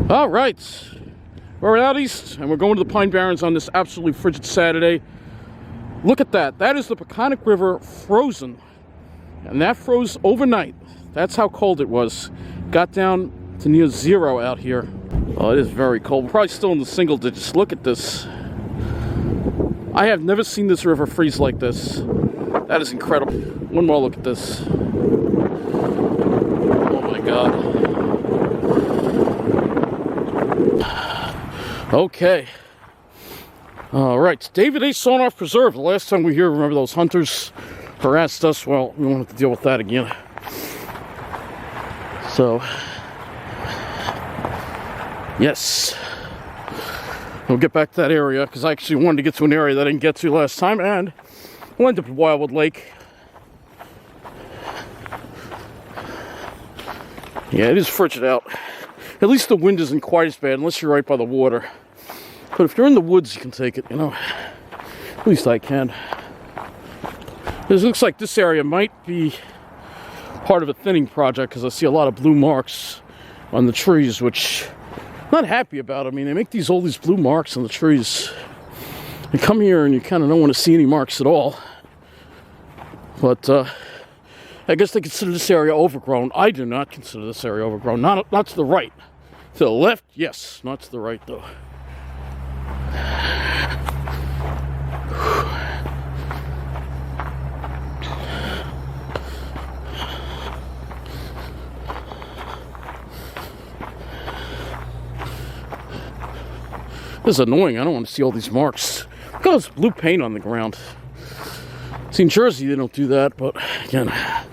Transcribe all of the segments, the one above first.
All right, we're out east and we're going to the Pine Barrens on this absolutely frigid Saturday. Look at that. That is the Peconic River frozen, and that froze overnight. That's how cold it was. Got down to near zero out here. Oh, it is very cold. We're probably still in the single digits. Look at this. I have never seen this river freeze like this. That is incredible. One more look at this. Oh my God. Okay. All right. David A. Sarnoff Preserve. The last time we were here, remember those hunters harassed us? Well, we won't have to deal with that again. So, yes. We'll get back to that area because I actually wanted to get to an area that I didn't get to last time, and we'll end up at Wildwood Lake. Yeah, it is frigid out. At least the wind isn't quite as bad unless you're right by the water. But if you're in the woods, you can take it, you know. At least I can. It looks like this area might be part of a thinning project because I see a lot of blue marks on the trees, which I'm not happy about. I mean, they make all these blue marks on the trees. You come here and you kind of don't want to see any marks at all. But I guess they consider this area overgrown. I do not consider this area overgrown. Not to the right. To the left, yes. Not to the right, though. This is annoying. I don't want to see all these marks. Look at all this blue paint on the ground. See, in Jersey, they don't do that, but again. I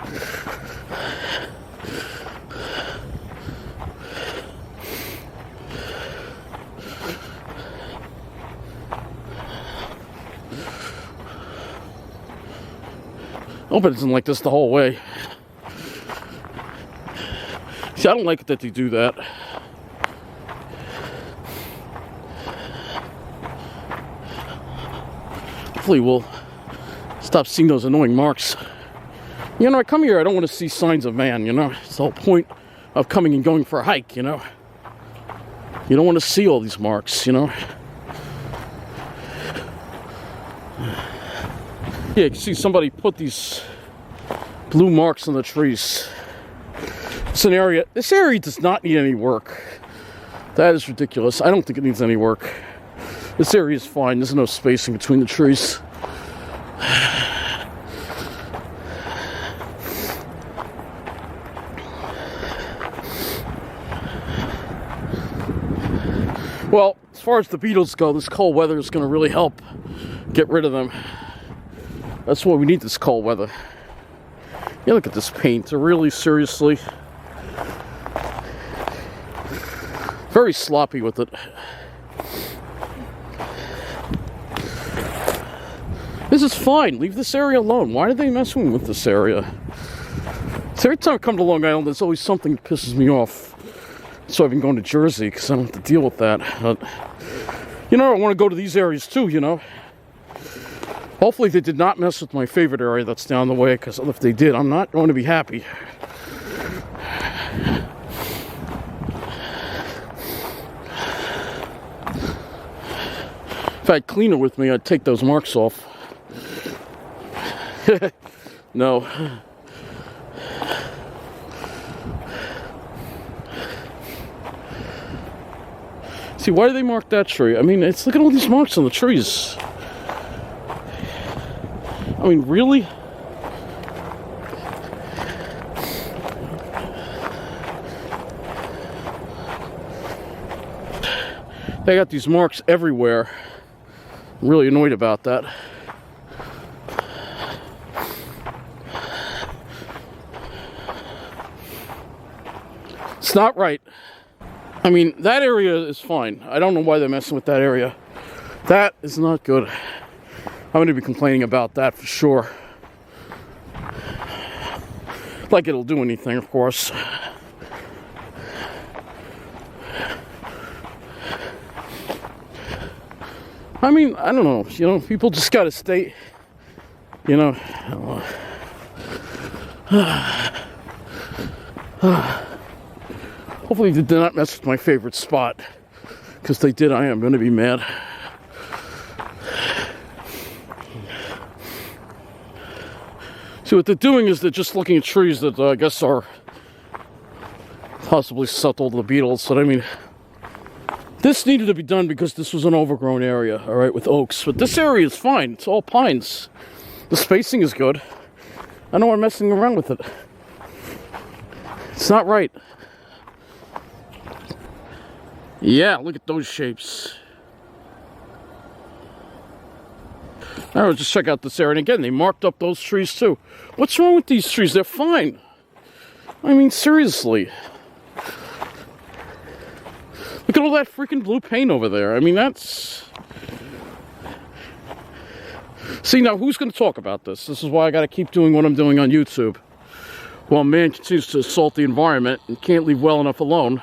hope it isn't like this the whole way. See, I don't like it that they do that. Hopefully we'll stop seeing those annoying marks. You know, I come here, I don't want to see signs of man, you know. It's the whole point of coming and going for a hike, you know. You don't want to see all these marks, you know. Yeah, you can see somebody put these blue marks on the trees. This area does not need any work. That is ridiculous. I don't think it needs any work. This area is fine. There's no spacing between the trees. Well, as far as the beetles go, this cold weather is going to really help get rid of them. That's why we need this cold weather. Yeah, look at this paint. Really, seriously. Very sloppy with it. This is fine. Leave this area alone. Why are they messing with this area? So every time I come to Long Island, there's always something that pisses me off. So I've been going to Jersey because I don't have to deal with that. But, you know, I want to go to these areas too, you know. Hopefully they did not mess with my favorite area that's down the way, because if they did, I'm not going to be happy. If I had cleaner with me, I'd take those marks off. No. See, why do they mark that tree? I mean, look at all these marks on the trees. I mean, really? They got these marks everywhere. I'm really annoyed about that. It's not right. I mean, that area is fine. I don't know why they're messing with that area. That is not good. I'm going to be complaining about that for sure. Like it'll do anything, of course. I mean, I don't know. You know, people just got to stay, you know. Hopefully they did not mess with my favorite spot. Because they did, I am going to be mad. See, what they're doing is they're just looking at trees that I guess are possibly susceptible to the beetles. But I mean, this needed to be done because this was an overgrown area, all right, with oaks. But this area is fine. It's all pines. The spacing is good. I know I'm messing around with it. It's not right. Yeah, look at those shapes. All right, just check out this area. And again, they marked up those trees too. What's wrong with these trees? They're fine. I mean, seriously. Look at all that freaking blue paint over there. I mean, that's... See, now, who's going to talk about this? This is why I got to keep doing what I'm doing on YouTube. While man continues to assault the environment and can't leave well enough alone.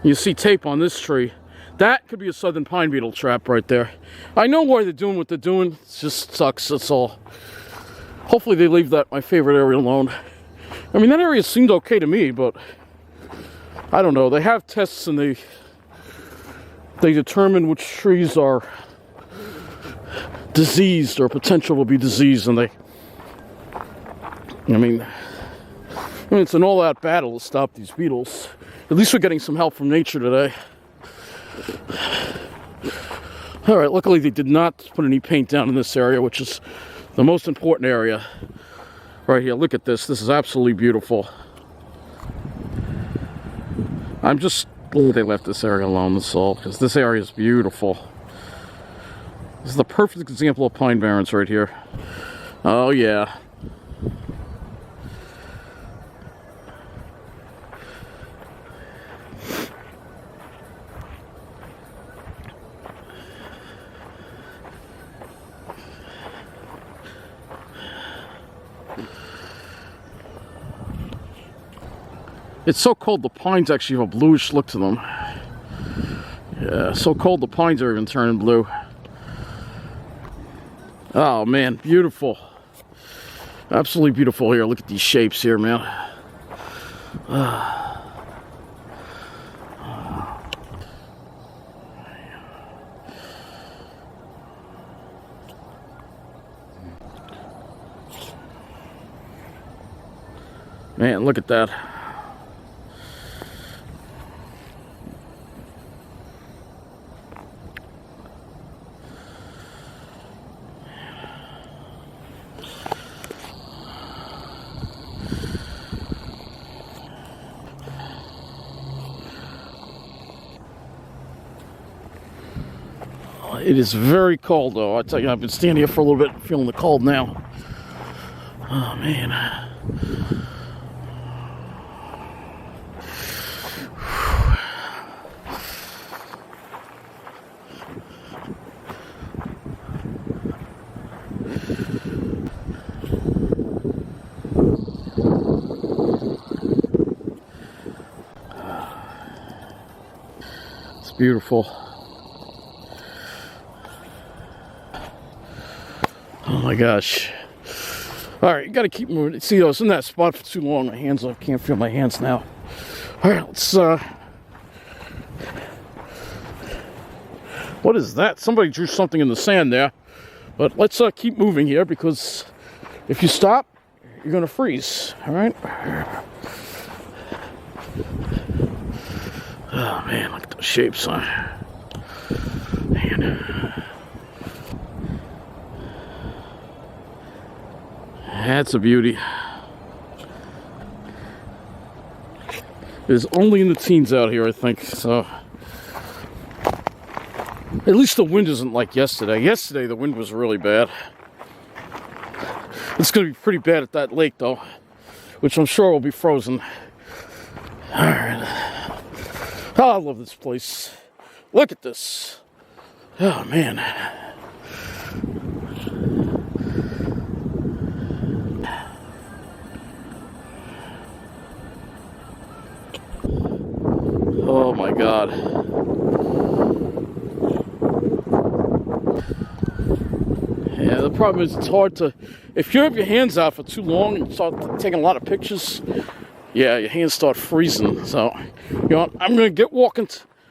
You see tape on this tree. That could be a southern pine beetle trap right there. I know why they're doing what they're doing. It just sucks, that's all. Hopefully they leave that, my favorite area, alone. I mean, that area seemed okay to me, but... I don't know. They have tests and they determine which trees are diseased or potential to be diseased, and I mean, it's an all-out battle to stop these beetles. At least we're getting some help from nature today. Alright, luckily they did not put any paint down in this area, which is the most important area. Right here, look at this. This is absolutely beautiful. I'm just glad they left this area alone, that's all, because this area is beautiful. This is the perfect example of Pine Barrens right here. Oh yeah. It's so cold, the pines actually have a bluish look to them. Yeah, so cold the pines are even turning blue. Oh man, beautiful. Absolutely beautiful here. Look at these shapes here, man. Man, look at that. It is very cold, though. I tell you, I've been standing here for a little bit, feeling the cold now. Oh, man. It's beautiful. Oh my gosh. Alright, you gotta keep moving. See, I was in that spot for too long. My hands, I can't feel my hands now. Alright, let's, what is that? Somebody drew something in the sand there. But let's keep moving here, because if you stop, you're gonna freeze. Alright? Oh man, look at those shapes, huh? Man. That's a beauty. It's only in the teens out here, I think, so. At least the wind isn't like yesterday. Yesterday, the wind was really bad. It's going to be pretty bad at that lake, though, which I'm sure will be frozen. Alright. Oh, I love this place. Look at this. Oh, man. Oh my God. Yeah, the problem is it's hard to, if you have your hands out for too long and start taking a lot of pictures, yeah, your hands start freezing. So, you know, I'm gonna get walking,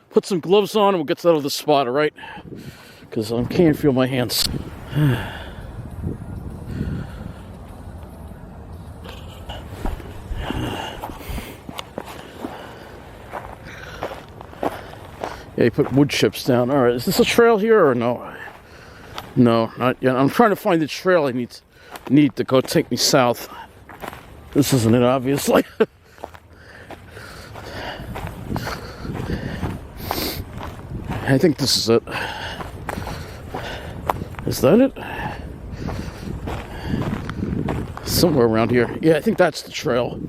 put some gloves on, and we'll get to that other spot, all right? Because I can't feel my hands. Yeah, you put wood chips down. All right, is this a trail here or no? No, not yet. I'm trying to find the trail I need to go take me south. This isn't it, obviously. I think this is it. Is that it? Somewhere around here. Yeah, I think that's the trail.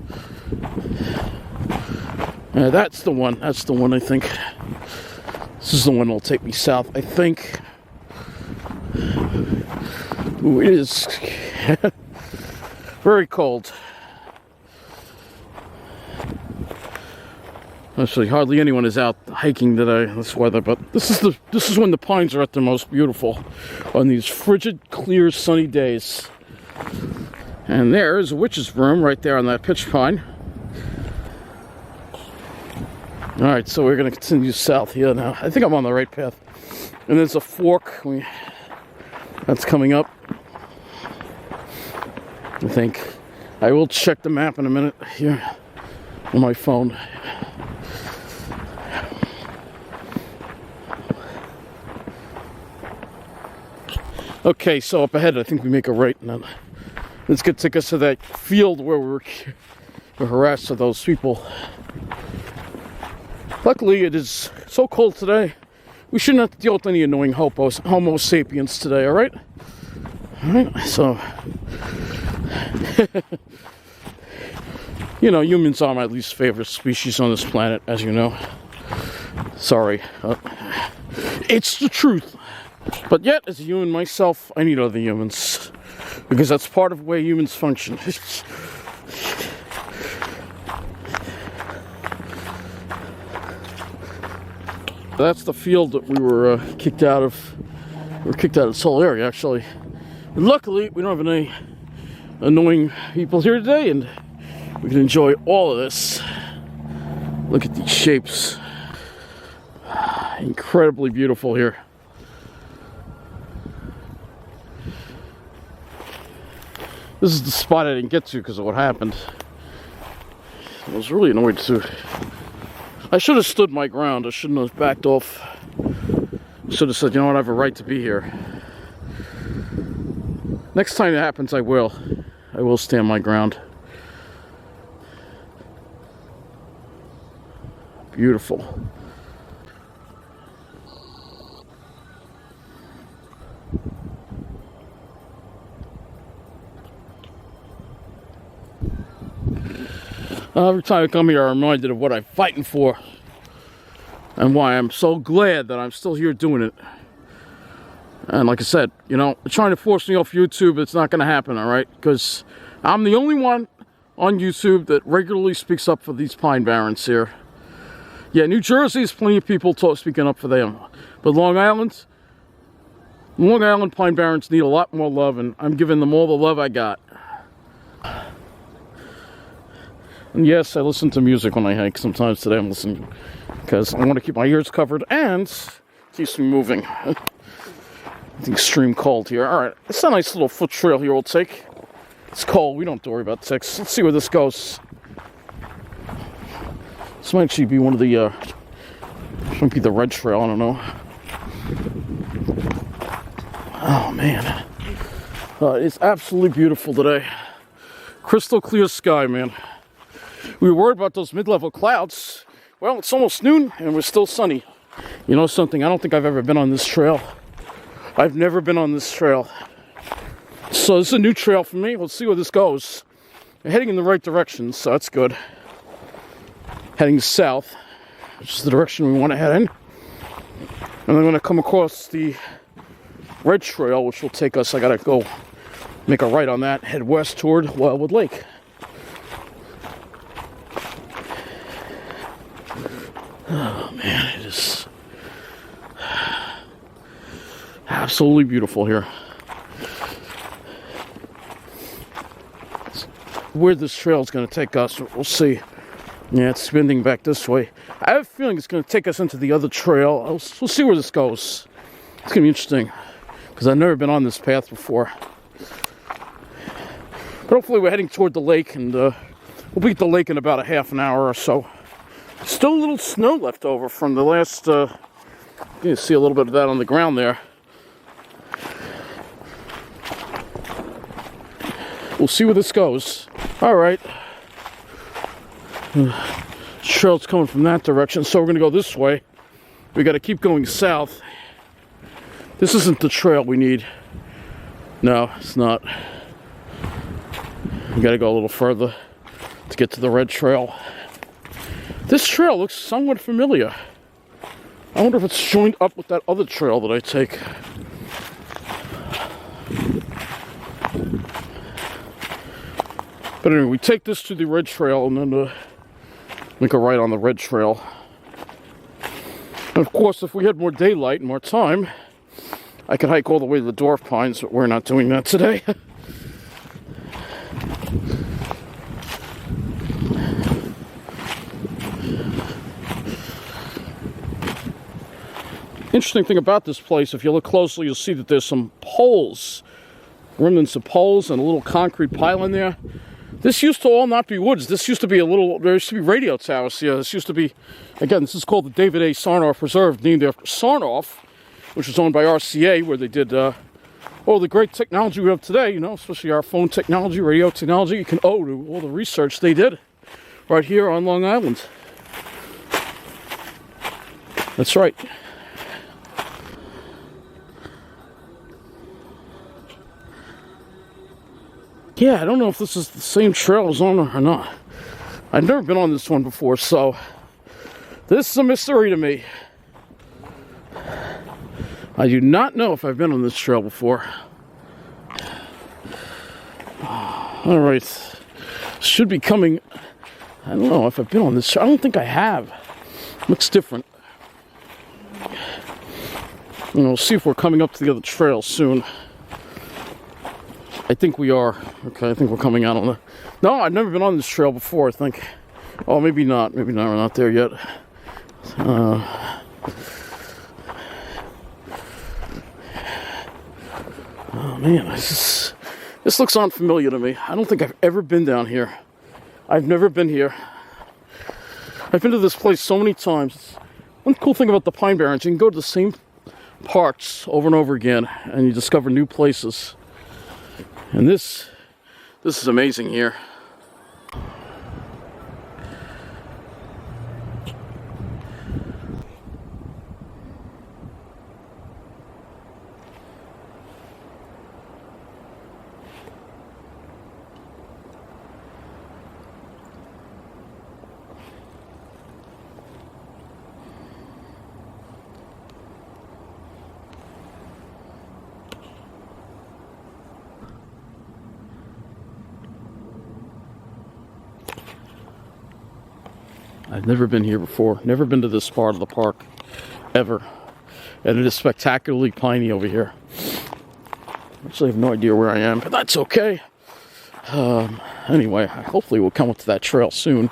Yeah, that's the one. That's the one, I think. This is the one that'll take me south, I think. Ooh, it is very cold. Actually, hardly anyone is out hiking today in this weather, but this is when the pines are at their most beautiful, on these frigid, clear, sunny days. And there is a witch's broom right there on that pitch pine. All right, so we're going to continue south here now. I think I'm on the right path. And there's a fork that's coming up, I think. I will check the map in a minute here on my phone. Okay, so up ahead, I think we make a right now. This could take us to that field where we were harassed by those people. Luckily, it is so cold today, we shouldn't have to deal with any annoying Homo sapiens today, alright? Alright, so... you know, humans are my least favorite species on this planet, as you know. Sorry. It's the truth. But yet, as a human myself, I need other humans. Because that's part of the way humans function. That's the field that we were kicked out of. We were kicked out of this whole area, actually. And luckily, we don't have any annoying people here today, and we can enjoy all of this. Look at these shapes. Incredibly beautiful here. This is the spot I didn't get to because of what happened. I was really annoyed too. I should have stood my ground. I shouldn't have backed off. I should have said, you know what, I have a right to be here. Next time it happens, I will. I will stand my ground. Beautiful. Every time I come here, I'm reminded of what I'm fighting for and why I'm so glad that I'm still here doing it. And like I said, you know, they're trying to force me off YouTube. It's not going to happen, all right? Because I'm the only one on YouTube that regularly speaks up for these Pine Barrens here. Yeah, New Jersey has plenty of people speaking up for them. But Long Island Pine Barrens need a lot more love, and I'm giving them all the love I got. And yes, I listen to music when I hike. Sometimes today I'm listening because I want to keep my ears covered and keeps me moving. It's extreme cold here. All right, it's a nice little foot trail here we'll take. It's cold. We don't have to worry about ticks. Let's see where this goes. This might actually be one of the, might be the red trail. I don't know. Oh, man. It's absolutely beautiful today. Crystal clear sky, man. We were worried about those mid-level clouds. Well, it's almost noon, and we're still sunny. You know something? I don't think I've ever been on this trail. I've never been on this trail. So this is a new trail for me. Let's see where this goes. We're heading in the right direction, so that's good. Heading south, which is the direction we want to head in. And I'm going to come across the red trail, which will take us, I got to go make a right on that, head west toward Wildwood Lake. Oh man, it is absolutely beautiful here. where this trail is going to take us. We'll see. Yeah, it's spinning back this way. I have a feeling it's going to take us into the other trail. We'll see where this goes. It's going to be interesting because I've never been on this path before. But hopefully we're heading toward the lake, and we'll be at the lake in about a half an hour or so. Still a little snow left over from the last, you can see a little bit of that on the ground there. We'll see where this goes. All right. Trail's coming from that direction, so we're going to go this way. We got to keep going south. This isn't the trail we need. No, it's not. We got to go a little further to get to the red trail. This trail looks somewhat familiar. I wonder if it's joined up with that other trail that I take. But anyway, we take this to the red trail and then make a right on the red trail. And of course, if we had more daylight and more time, I could hike all the way to the dwarf pines, but we're not doing that today. Interesting thing about this place, if you look closely, you'll see that there's some poles, remnants of poles and a little concrete pylon there. This used to all not be woods. This used to be there used to be radio towers here. This used to be, again, this is called the David A. Sarnoff Reserve, named after Sarnoff, which was owned by RCA, where they did all the great technology we have today, you know, especially our phone technology, radio technology. You can owe to all the research they did right here on Long Island. That's right. Yeah, I don't know if this is the same trail as on or not. I've never been on this one before, so this is a mystery to me. I do not know if I've been on this trail before. All right. Should be coming. I don't know if I've been on this trail. I don't think I have. Looks different. And we'll see if we're coming up to the other trail soon. I think we are. Okay, I think we're coming out on the... No, I've never been on this trail before, I think. Oh, maybe not. Maybe not. We're not there yet. Oh, man. This looks unfamiliar to me. I don't think I've ever been down here. I've never been here. I've been to this place so many times. One cool thing about the Pine Barrens, you can go to the same parks over and over again, and you discover new places. And this is amazing here. I've never been here before. Never been to this part of the park. Ever. And it is spectacularly piney over here. Actually, I have no idea where I am, but that's okay. Anyway, hopefully we'll come up to that trail soon.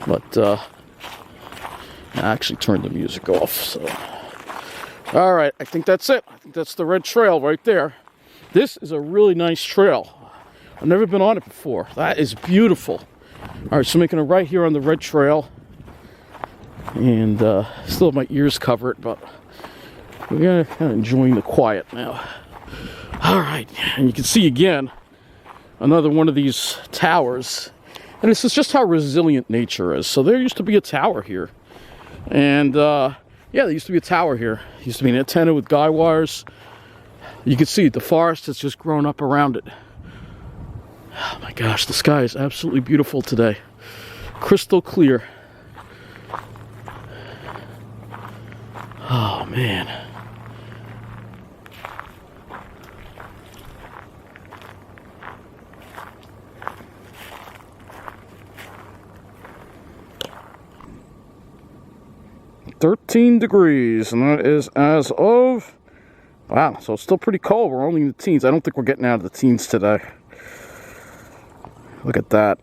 But, I actually turned the music off, so... Alright, I think that's it. I think that's the red trail right there. This is a really nice trail. I've never been on it before. That is beautiful. Alright, so making a right here on the red trail. And still have my ears covered, but we're kind of enjoying the quiet now. Alright, and you can see again another one of these towers. And this is just how resilient nature is. So there used to be a tower here. And yeah, there used to be a tower here. There used to be an antenna with guy wires. You can see the forest has just grown up around it. Oh my gosh, the sky is absolutely beautiful today. Crystal clear. Oh man. "13 degrees, and that is as of Wow, so it's still pretty cold. We're only in the teens. I don't think we're getting out of the teens today. Look at that.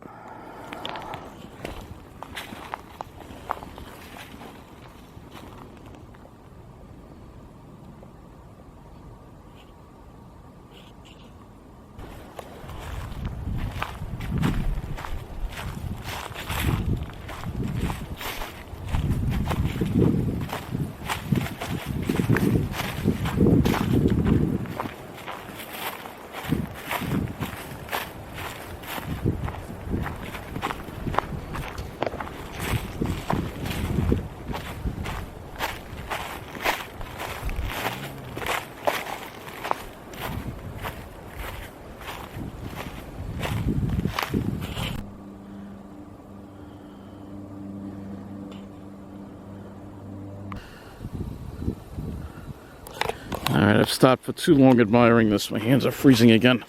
Alright, I've stopped for too long admiring this. My hands are freezing again.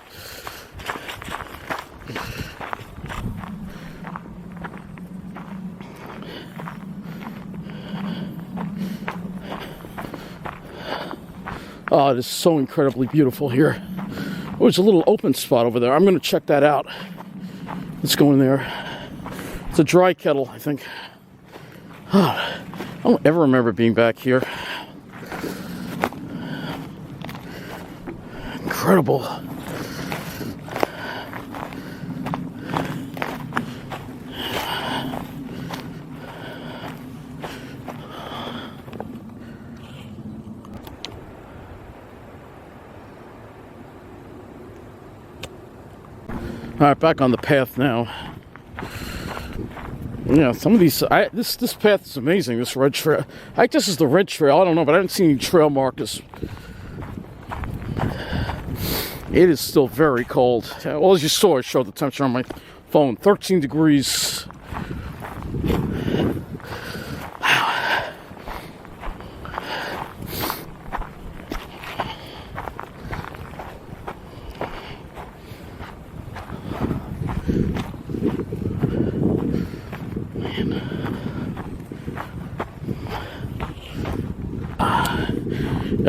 Oh, it is so incredibly beautiful here. Oh, there's a little open spot over there. I'm going to check that out. Let's go in there. It's a dry kettle, I think. Oh, I don't ever remember being back here. Incredible. All right, back on the path now. Yeah, some of these. This path is amazing. This red trail. I think this is the red trail. I don't know, but I haven't seen any trail markers. It is still very cold. Well, as you saw, I showed the temperature on my phone. 13 degrees.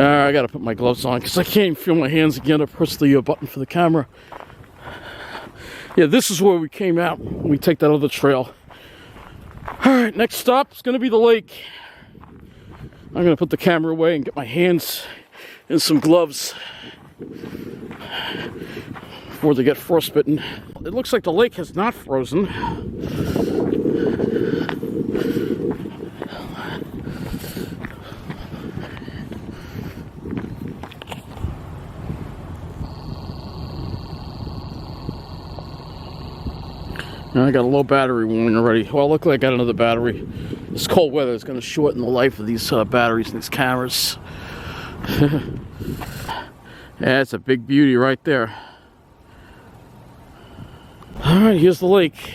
I gotta put my gloves on because I can't even feel my hands again. I pressed the button for the camera. Yeah, this is where we came out when we take that other trail. Alright, next stop is gonna be the lake. I'm gonna put the camera away and get my hands in some gloves before they get frostbitten. It looks like the lake has not frozen. I got a low battery warning already. Well, luckily I got another battery. This cold weather is going to shorten the life of these batteries and these cameras. Yeah, it's a big beauty right there. Alright, here's the lake.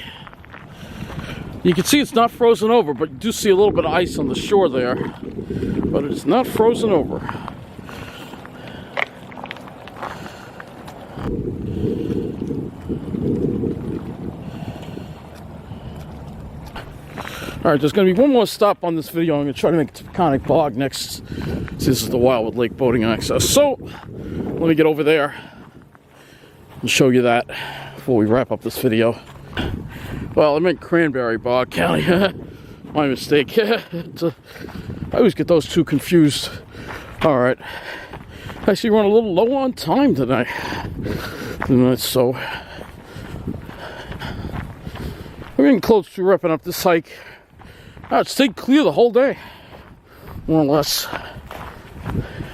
You can see it's not frozen over, but you do see a little bit of ice on the shore there. But it's not frozen over. Alright, there's going to be one more stop on this video. I'm going to try to make it to Peconic Bog next. This is the Wildwood Lake boating access. So, let me get over there and show you that before we wrap up this video. Well, I meant Cranberry Bog County. My mistake. I always get those two confused. Alright. Actually, run a little low on time tonight. So, we're getting close to wrapping up this hike. It stayed clear the whole day, more or less.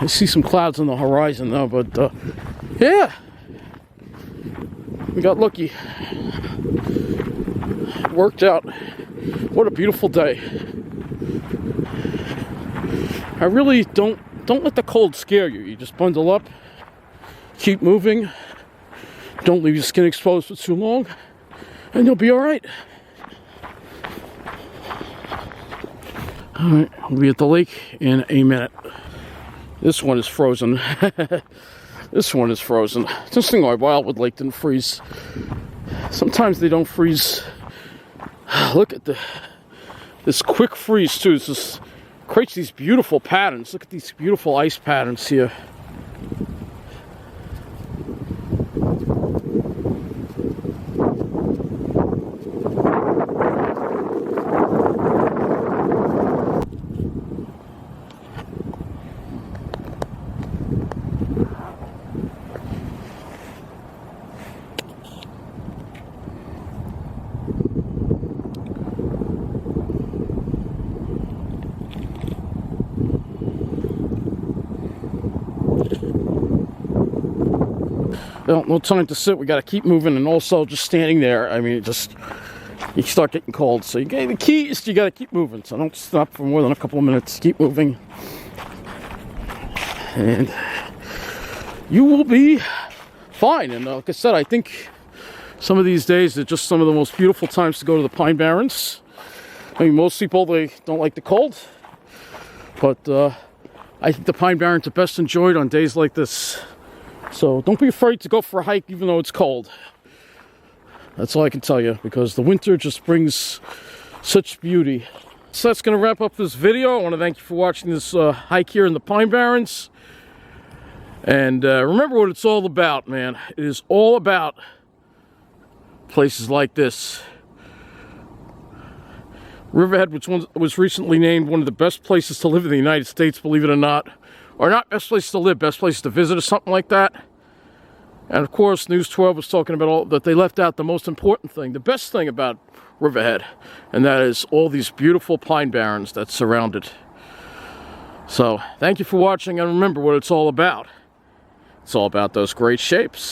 I see some clouds on the horizon though, but yeah, we got lucky. It worked out. What a beautiful day. I really don't let the cold scare you. You just bundle up, keep moving, don't leave your skin exposed for too long, and you'll be all right. Alright, we'll be at the lake in a minute. This one is frozen. This one is frozen. It's interesting why Wildwood Lake didn't freeze. Sometimes they don't freeze. Look at this quick freeze too. It just creates these beautiful patterns. Look at these beautiful ice patterns here. Well, no time to sit. We got to keep moving, and also just standing there. I mean, you start getting cold. So the key is you got to keep moving. So don't stop for more than a couple of minutes. Keep moving, and you will be fine. And like I said, I think some of these days are just some of the most beautiful times to go to the Pine Barrens. I mean, most people, they don't like the cold, but I think the Pine Barrens are best enjoyed on days like this. So don't be afraid to go for a hike even though it's cold. That's all I can tell you, because the winter just brings such beauty. So that's going to wrap up this video. I want to thank you for watching this hike here in the Pine Barrens. And remember what it's all about, man. It is all about places like this. Riverhead, which was recently named one of the best places to live in the United States, believe it or not. Or not best places to live, best places to visit or something like that. And of course, News 12 was talking about that they left out the most important thing, the best thing about Riverhead. And that is all these beautiful Pine Barrens that surround it. So, thank you for watching, and remember what it's all about. It's all about those great shapes.